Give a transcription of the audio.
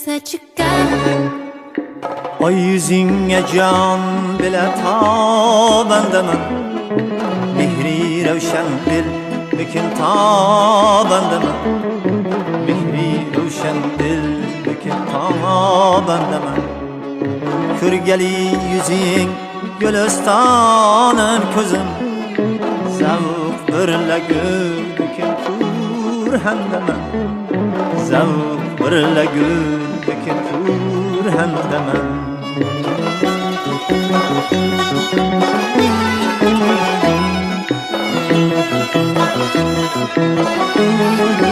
chiqqan Oy yüzüne can bile tabandaman Mehri ravshan dil bütün tabandaman Mehri ravshan dil bütün tabandaman Kürgeli yüzün Gülistanın közüm Zavuk birle gül bütün kurhandaman Zavuk birle gül bütün kurhandaman Müzik